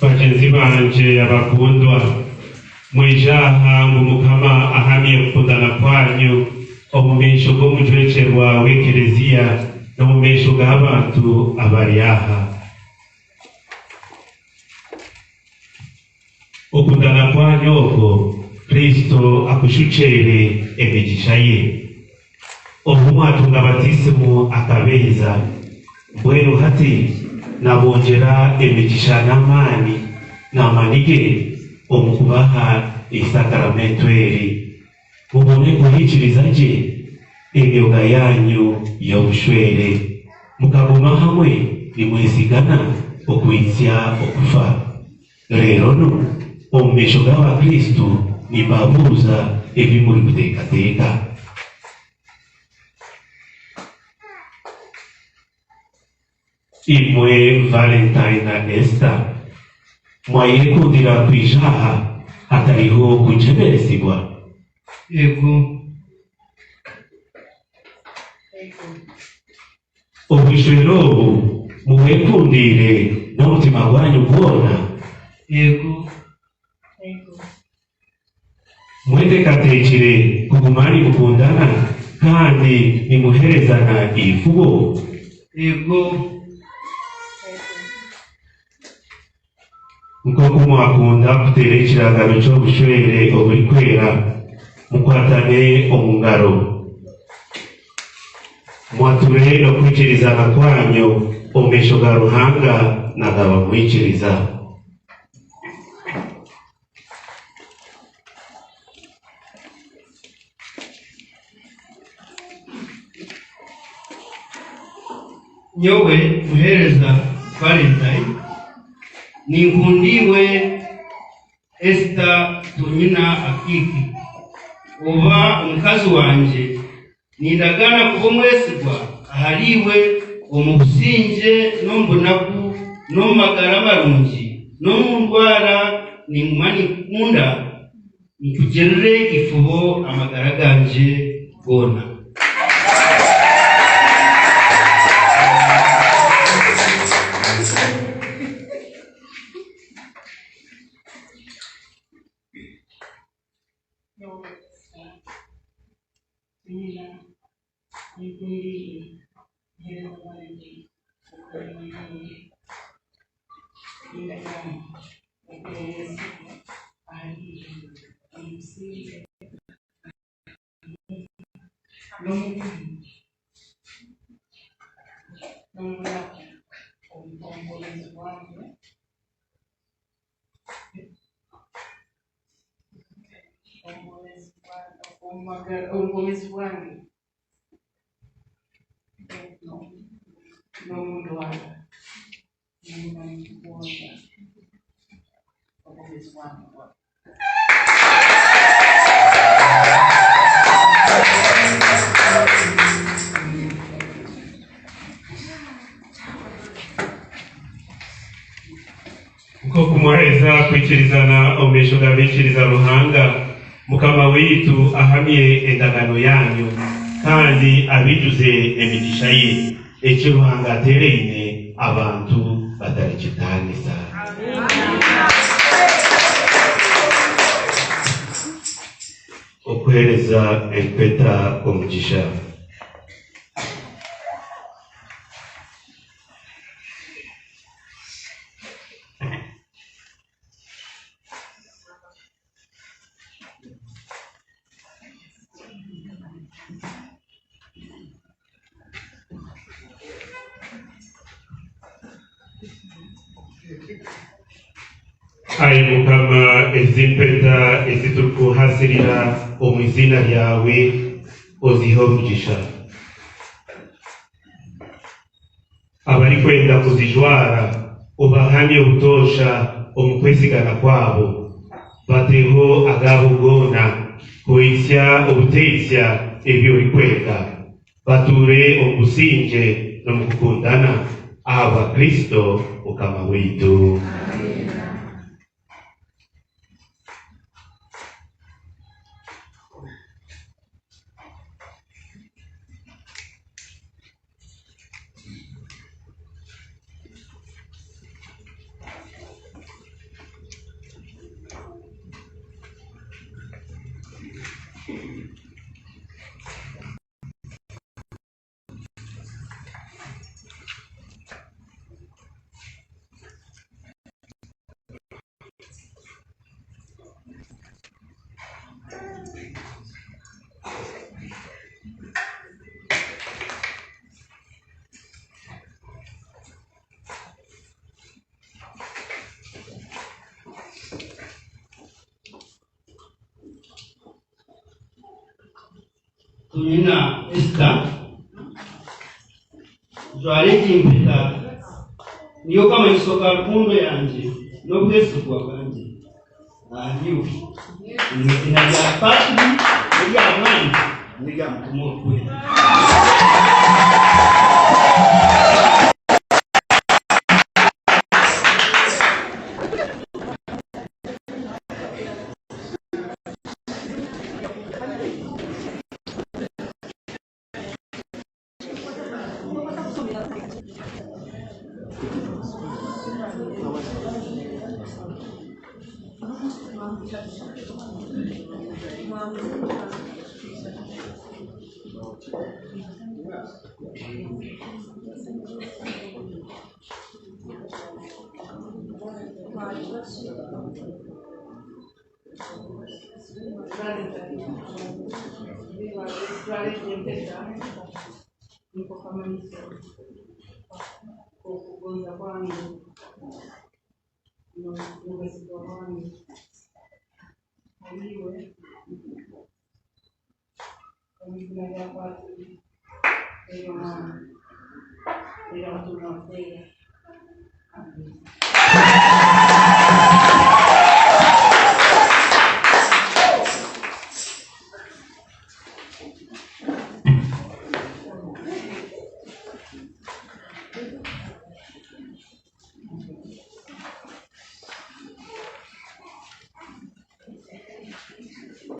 bagenzi banje abakundwa, mwijaha ngo Mukama ahamye gukundana kwanyu omumisho g'omujwecerwa w'ekereziya n'omumisho g'abantu abari aha. Okundana kwanyu okwo Kristo akushuchere emigisha ye. Obu mwatunga batisimu akabeza mbwenu hati nabongera emigisha n'amanige omukubaha isakaramento eri mubone kuhikiriza gye emyoga yanyu y'obushwere mukaguma hamwe nimwesigana okwitsya okufa. Rero no omu maisho g'abakristu nimbabuuza ebi muri kuteekateeka. Imwe Valentine na Esther mwayekundira kwijaha hatariho kujeberesibwa? Yego. Obwishwero obu muwekundire n'omutima gwanyu gwona? Yego. Mwetekatekire kugumani mukundana kandi nimuherezana ifubo? Yego. Nk'uko mwakunda kutera ekiragano ky'obushwere oburi kwera mukwatane omu ngaro mwature n'okwikirizana kwanyu omu maisho ga Ruhanga nagaba mwikiriza. Nyowe muhereza Valentine ninkundiwe Esther Tonyina Akiki oba omukazi wanje nindagana kuba omwesigwa ahariwe omu businge n'omubunaku n'omumagara marungi n'omu ndwara ninguma ninkunda nkugirire ifubo amagara ganje gona. Uko kumweza kwikirizana omu maisho g'abikiriza Ruhanga Mukama witu ahamye endagano yanyu kandi abijuze emigisha ye ekyo Ruhanga atereine abantu batarikitangisa. Okuhereza empeta omugisha. Ayi Mukama ezimpeta eziturukuhasirira omu izina ryawe ozihe omugisha. Abari kwenda kuzijwara obahamye obutosha omu kwesigana kwabo bateho agabo gona kuhisya obuteisya ebyo ori kwenda bature omu businge n'omu kukundana aba Kristo Mukama witu. tunina Esther zwaleti impeta niyo kama isoka rukundo yanje no kwesigwa kanje aliyo inaja pati ya amani niga mtumo kweli. Amen.